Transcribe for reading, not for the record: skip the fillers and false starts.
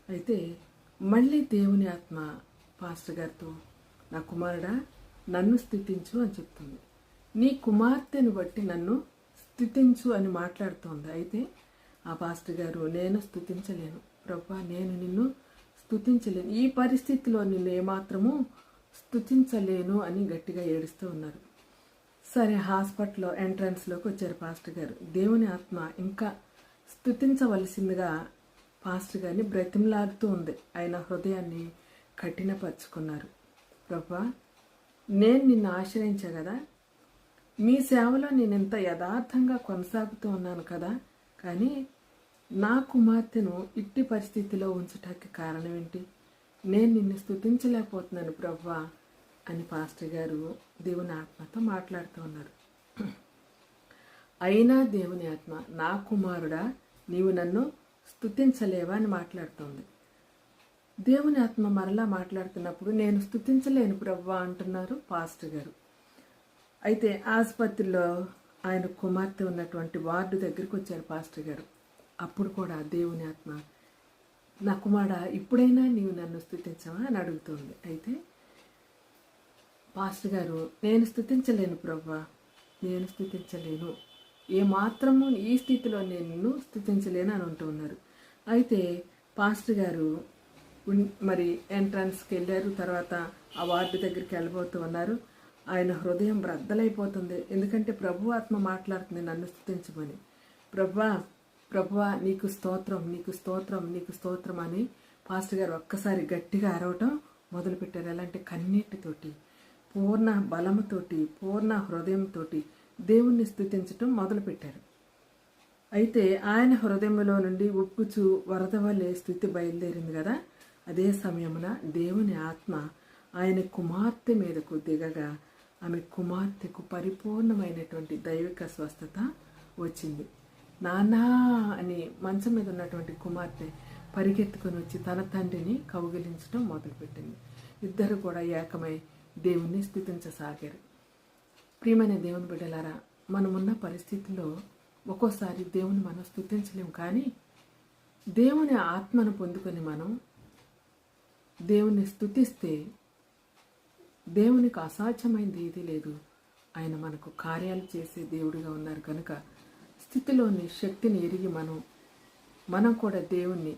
అయితే మళ్ళీ దేవుని ఆత్మ పాస్టర్ గారితో, నా కుమారుడా నన్ను స్తుతించు అని చెప్తుంది. నీ కుమార్తెను బట్టి నన్ను స్తుతించు అని మాట్లాడుతోంది. అయితే ఆ పాస్టర్ గారు, నేను స్తుతించలేను ప్రభా, నేను నిన్ను స్తుతించలేను, ఈ పరిస్థితిలో నిన్ను ఏమాత్రము స్తుతించలేను అని గట్టిగా ఏడుస్తూ ఉన్నారు. సరే, హాస్పిటల్లో ఎంట్రన్స్లోకి వచ్చారు పాస్టర్ గారు. దేవుని ఆత్మ ఇంకా స్తుతించవలసిందిగా పాస్టర్ గారిని బ్రతిమలాడుతూ ఉంది. ఆయన హృదయాన్ని కఠినపరుచుకున్నారు. ప్రభా, నేను నిన్ను ఆశ్రయించా కదా, మీ సేవలో నేను ఇంత యథార్థంగా కొనసాగుతూ ఉన్నాను కదా, కానీ నా కుమార్తెను ఇట్టి పరిస్థితిలో ఉంచటానికి కారణం ఏంటి? నేను నిన్ను స్తుతించలేకపోతున్నాను ప్రభా అని పాస్టర్ గారు దేవుని ఆత్మతో మాట్లాడుతూ ఉన్నారు. అయినా దేవుని ఆత్మ, నా కుమారుడా నీవు నన్ను స్తుతించలేవా అని మాట్లాడుతోంది. దేవుని ఆత్మ మరలా మాట్లాడుతున్నప్పుడు, నేను స్తుతించలేను ప్రభా అంటున్నారు పాస్టర్ గారు. అయితే ఆసుపత్రిలో ఆయన కుమార్తె ఉన్నటువంటి వార్డు దగ్గరికి వచ్చారు పాస్టర్ గారు. అప్పుడు కూడా దేవుని ఆత్మ, నా కుమారుడా ఇప్పుడైనా నీవు నన్ను స్తుతించవా అని అడుగుతుంది. అయితే పాస్టర్ గారు, నేను స్తుతించలేను ప్రభా, నేను స్తుతించలేను, ఏమాత్రము ఈ స్థితిలో నేను స్తుతించలేను అని అంటూ ఉన్నారు. అయితే పాస్టర్ గారు మరి ఎంట్రన్స్కి వెళ్ళారు. తర్వాత ఆ వార్డు దగ్గరికి వెళ్ళబోతూ ఉన్నారు. ఆయన హృదయం బ్రద్దలైపోతుంది. ఎందుకంటే ప్రభు ఆత్మ మాట్లాడుతుంది నన్ను స్తుతించమని. ప్రభువా నీకు స్తోత్రం, నీకు స్తోత్రం, నీకు స్తోత్రం అని పాస్టర్ గారు ఒక్కసారి గట్టిగా అరవటం మొదలుపెట్టారు. ఎలాంటి కన్నీటితోటి, పూర్ణ బలముతోటి, పూర్ణ హృదయంతోటి దేవుణ్ణి స్తుతించటం మొదలుపెట్టారు. అయితే ఆయన హృదయంలో నుండి ఉప్పుచు వరద వలె స్థుతి బయలుదేరింది కదా. అదే సమయమున దేవుని ఆత్మ ఆయన కుమార్తె మీదకు దిగగా ఆమె కుమార్తెకు పరిపూర్ణమైనటువంటి దైవిక స్వస్థత వచ్చింది. నానా అని మంచం మీద ఉన్నటువంటి కుమార్తె పరిగెత్తుకొని వచ్చి తన తండ్రిని కౌగిలించడం మొదలుపెట్టింది. ఇద్దరు కూడా ఏకమై దేవుణ్ణి స్తుతించసాగారు. ప్రియమైన దేవుని బిడ్డలారా, మనమున్న పరిస్థితుల్లో ఒక్కోసారి దేవుని మనం స్తుతించలేము. కానీ దేవుని ఆత్మను పొందుకొని మనం దేవుని స్తుతిస్తే దేవునికి అసాధ్యమైంది ఏదీ లేదు. ఆయన మనకు కార్యాలు చేసే దేవుడిగా ఉన్నారు కనుక స్థితిలోని శక్తిని ఎరిగి మనం కూడా దేవుణ్ణి